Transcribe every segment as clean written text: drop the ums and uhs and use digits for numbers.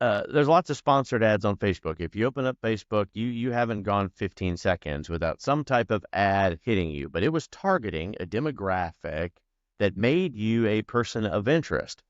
there's lots of sponsored ads on Facebook. If you open up Facebook, you haven't gone 15 seconds without some type of ad hitting you, but it was targeting a demographic that made you a person of interest.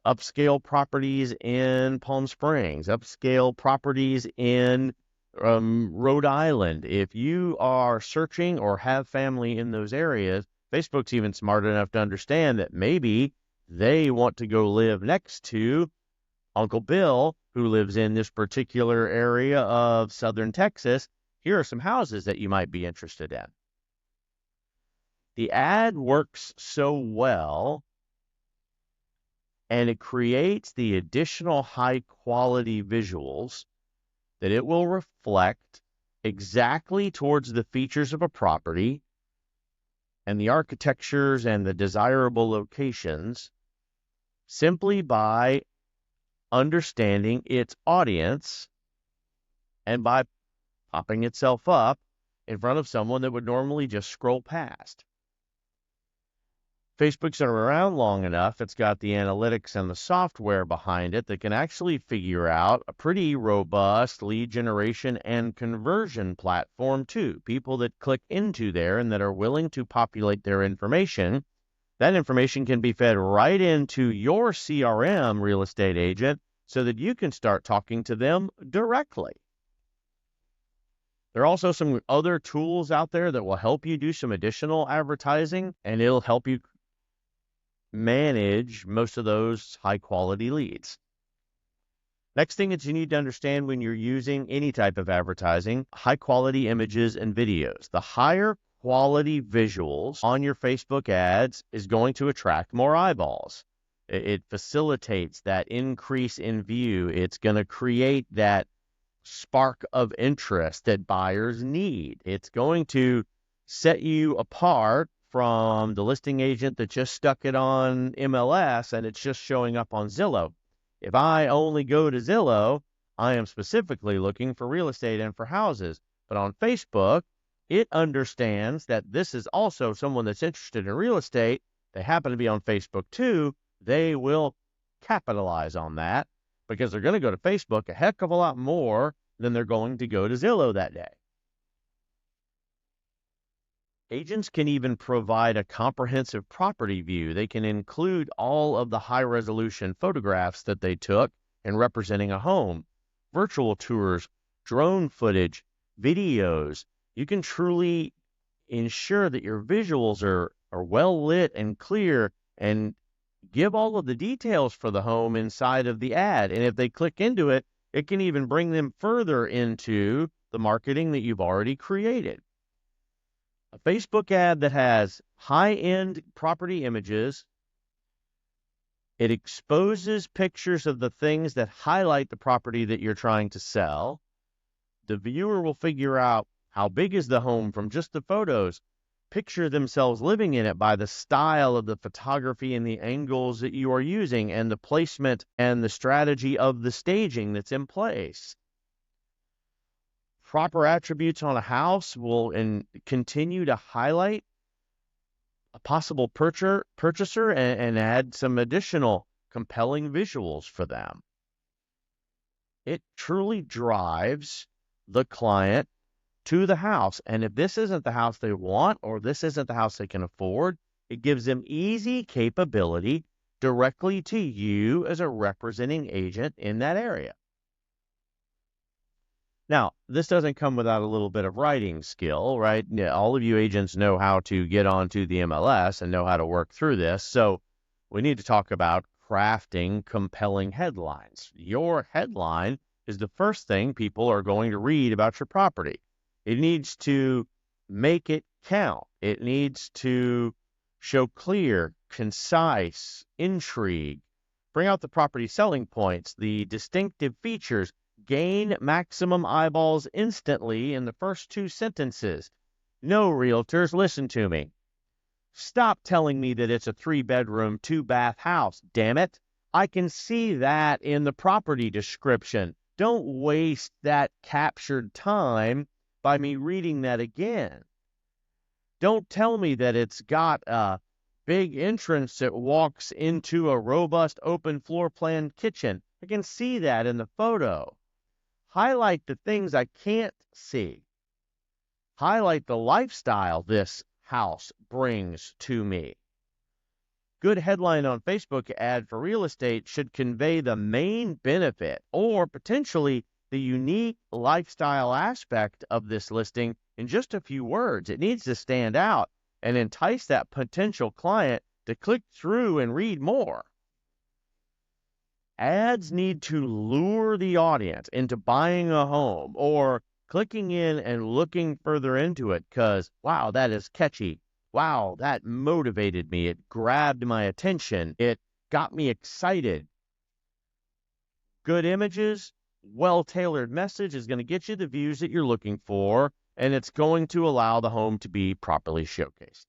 Upscale properties in Palm Springs, upscale properties in Rhode Island. If you are searching or have family in those areas, Facebook's even smart enough to understand that maybe they want to go live next to Uncle Bill, who lives in this particular area of southern Texas. Here are some houses that you might be interested in. The ad works so well, and it creates the additional high quality visuals that it will reflect exactly towards the features of a property and the architectures and the desirable locations simply by understanding its audience and by popping itself up in front of someone that would normally just scroll past. Facebook's been around long enough, it's got the analytics and the software behind it that can actually figure out a pretty robust lead generation and conversion platform too. People that click into there and that are willing to populate their information, that information can be fed right into your CRM real estate agent so that you can start talking to them directly. There are also some other tools out there that will help you do some additional advertising, and it'll help you manage most of those high quality leads. Next thing that you need to understand when you're using any type of advertising, high quality images and videos. The higher quality visuals on your Facebook ads is going to attract more eyeballs. It facilitates that increase in view. It's going to create that spark of interest that buyers need. It's going to set you apart from the listing agent that just stuck it on MLS and it's just showing up on Zillow. If I only go to Zillow, I am specifically looking for real estate and for houses. But on Facebook, it understands that this is also someone that's interested in real estate. They happen to be on Facebook too. They will capitalize on that because they're going to go to Facebook a heck of a lot more than they're going to go to Zillow that day. Agents can even provide a comprehensive property view. They can include all of the high-resolution photographs that they took in representing a home, virtual tours, drone footage, videos. You can truly ensure that your visuals are well lit and clear and give all of the details for the home inside of the ad. And if they click into it, it can even bring them further into the marketing that you've already created. A Facebook ad that has high-end property images, it exposes pictures of the things that highlight the property that you're trying to sell. The viewer will figure out how big is the home from just the photos, picture themselves living in it by the style of the photography and the angles that you are using and the placement and the strategy of the staging that's in place. Proper attributes on a house will continue to highlight a possible purchaser and add some additional compelling visuals for them. It truly drives the client to the house. And if this isn't the house they want or this isn't the house they can afford, it gives them easy capability directly to you as a representing agent in that area. Now, this doesn't come without a little bit of writing skill, right? All of you agents know how to get onto the MLS and know how to work through this. So we need to talk about crafting compelling headlines. Your headline is the first thing people are going to read about your property. It needs to make it count. It needs to show clear, concise, intrigue, bring out the property selling points, the distinctive features, gain maximum eyeballs instantly in the first two sentences. No, realtors, listen to me. Stop telling me that it's a 3-bedroom, 2-bath house. Damn it. I can see that in the property description. Don't waste that captured time by me reading that again. Don't tell me that it's got a big entrance that walks into a robust open floor plan kitchen. I can see that in the photo. Highlight the things I can't see. Highlight the lifestyle this house brings to me. Good headline on Facebook ad for real estate should convey the main benefit or potentially the unique lifestyle aspect of this listing in just a few words. It needs to stand out and entice that potential client to click through and read more. Ads need to lure the audience into buying a home or clicking in and looking further into it because, wow, that is catchy. Wow, that motivated me. It grabbed my attention. It got me excited. Good images, well-tailored message is going to get you the views that you're looking for, and it's going to allow the home to be properly showcased.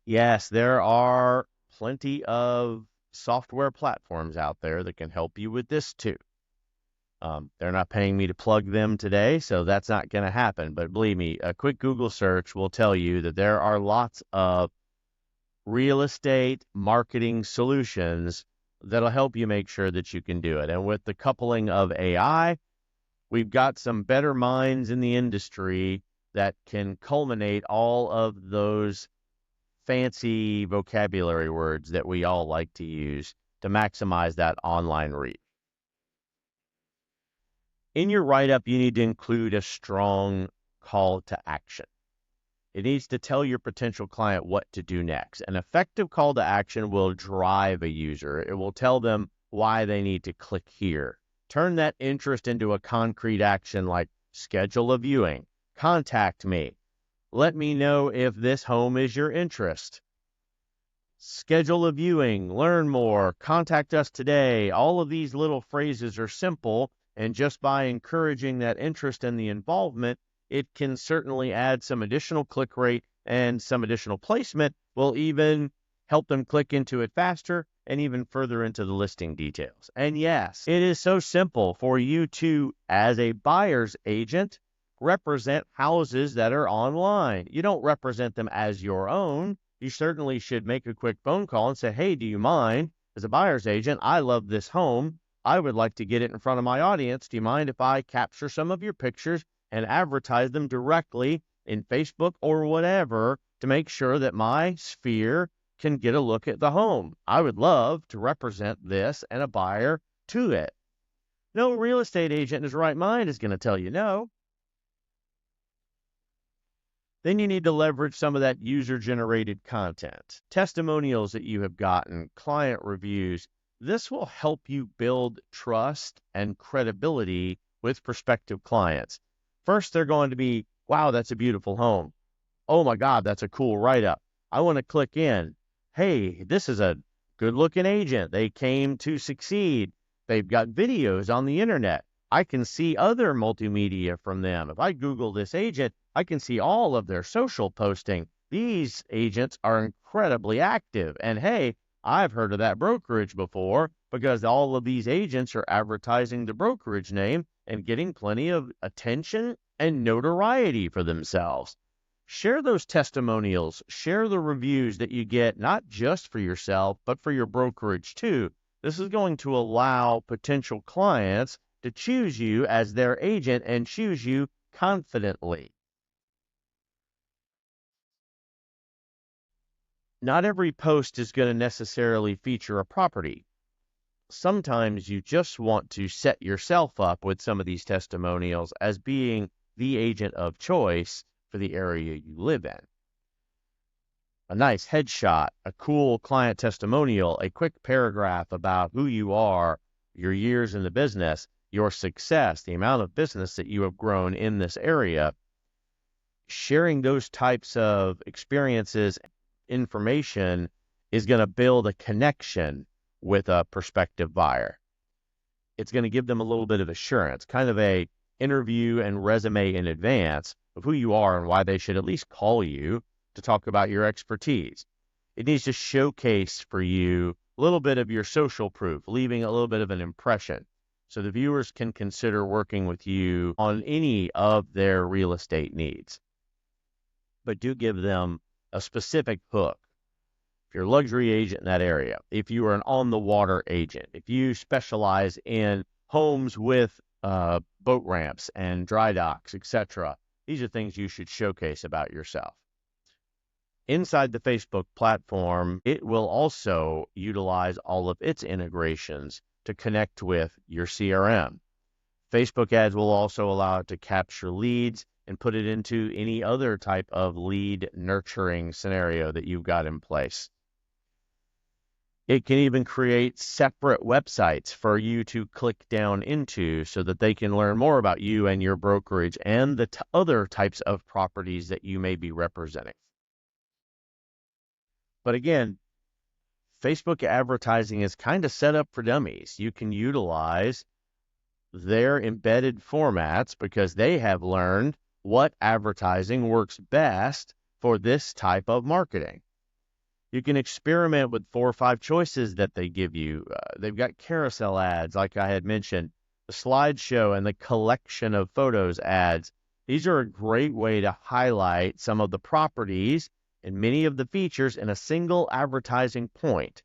Yes, there are plenty of software platforms out there that can help you with this too. They're not paying me to plug them today, so that's not going to happen. But believe me, a quick Google search will tell you that there are lots of real estate marketing solutions that'll help you make sure that you can do it. And with the coupling of AI, we've got some better minds in the industry that can culminate all of those fancy vocabulary words that we all like to use to maximize that online reach. In your write-up, you need to include a strong call to action. It needs to tell your potential client what to do next. An effective call to action will drive a user. It will tell them why they need to click here. Turn that interest into a concrete action like schedule a viewing, contact me, let me know if this home is your interest. Schedule a viewing, learn more, contact us today. All of these little phrases are simple, and just by encouraging that interest and the involvement, it can certainly add some additional click rate and some additional placement will even help them click into it faster and even further into the listing details. And yes, it is so simple for you to, as a buyer's agent, represent houses that are online. You don't represent them as your own. You certainly should make a quick phone call and say, hey, do you mind? As a buyer's agent, I love this home. I would like to get it in front of my audience. Do you mind if I capture some of your pictures and advertise them directly in Facebook or whatever to make sure that my sphere can get a look at the home? I would love to represent this and a buyer to it. No real estate agent in his right mind is going to tell you no. Then you need to leverage some of that user-generated content, testimonials that you have gotten, client reviews. This will help you build trust and credibility with prospective clients. First, they're going to be, wow, that's a beautiful home. Oh my God, that's a cool write-up. I want to click in. Hey, this is a good-looking agent. They came to succeed. They've got videos on the internet. I can see other multimedia from them. If I Google this agent, I can see all of their social posting. These agents are incredibly active. And hey, I've heard of that brokerage before because all of these agents are advertising the brokerage name and getting plenty of attention and notoriety for themselves. Share those testimonials. Share the reviews that you get, not just for yourself, but for your brokerage too. This is going to allow potential clients to choose you as their agent and choose you confidently. Not every post is going to necessarily feature a property. Sometimes you just want to set yourself up with some of these testimonials as being the agent of choice for the area you live in. A nice headshot, a cool client testimonial, a quick paragraph about who you are, your years in the business, your success, the amount of business that you have grown in this area. Sharing those types of experiences, information is going to build a connection with a prospective buyer. It's going to give them a little bit of assurance, kind of a interview and resume in advance of who you are and why they should at least call you to talk about your expertise. It needs to showcase for you a little bit of your social proof, leaving a little bit of an impression, so the viewers can consider working with you on any of their real estate needs. But do give them a specific hook. if you're a luxury agent in that area, if you are an on-the-water agent, if you specialize in homes with boat ramps and dry docks, etc., these are things you should showcase about yourself. Inside the Facebook platform, it will also utilize all of its integrations to connect with your CRM. Facebook ads will also allow it to capture leads and put it into any other type of lead nurturing scenario that you've got in place. It can even create separate websites for you to click down into so that they can learn more about you and your brokerage and the other types of properties that you may be representing. But again, Facebook advertising is kind of set up for dummies. You can utilize their embedded formats because they have learned what advertising works best for this type of marketing. You can experiment with 4 or 5 choices that they give you. They've got carousel ads, like I had mentioned, the slideshow and the collection of photos ads. These are a great way to highlight some of the properties and many of the features in a single advertising point.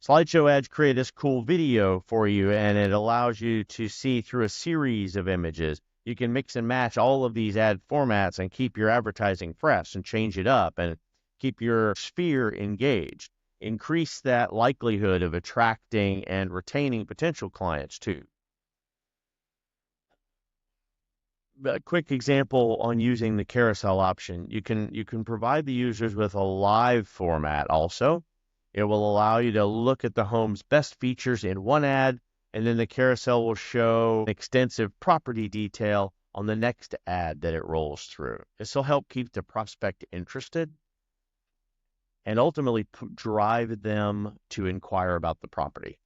Slideshow ads create this cool video for you, and it allows you to see through a series of images. You can mix and match all of these ad formats and keep your advertising fresh and change it up and keep your sphere engaged. Increase that likelihood of attracting and retaining potential clients too. A quick example on using the carousel option. You can provide the users with a live format also. It will allow you to look at the home's best features in one ad, and then the carousel will show extensive property detail on the next ad that it rolls through. This will help keep the prospect interested and ultimately drive them to inquire about the property.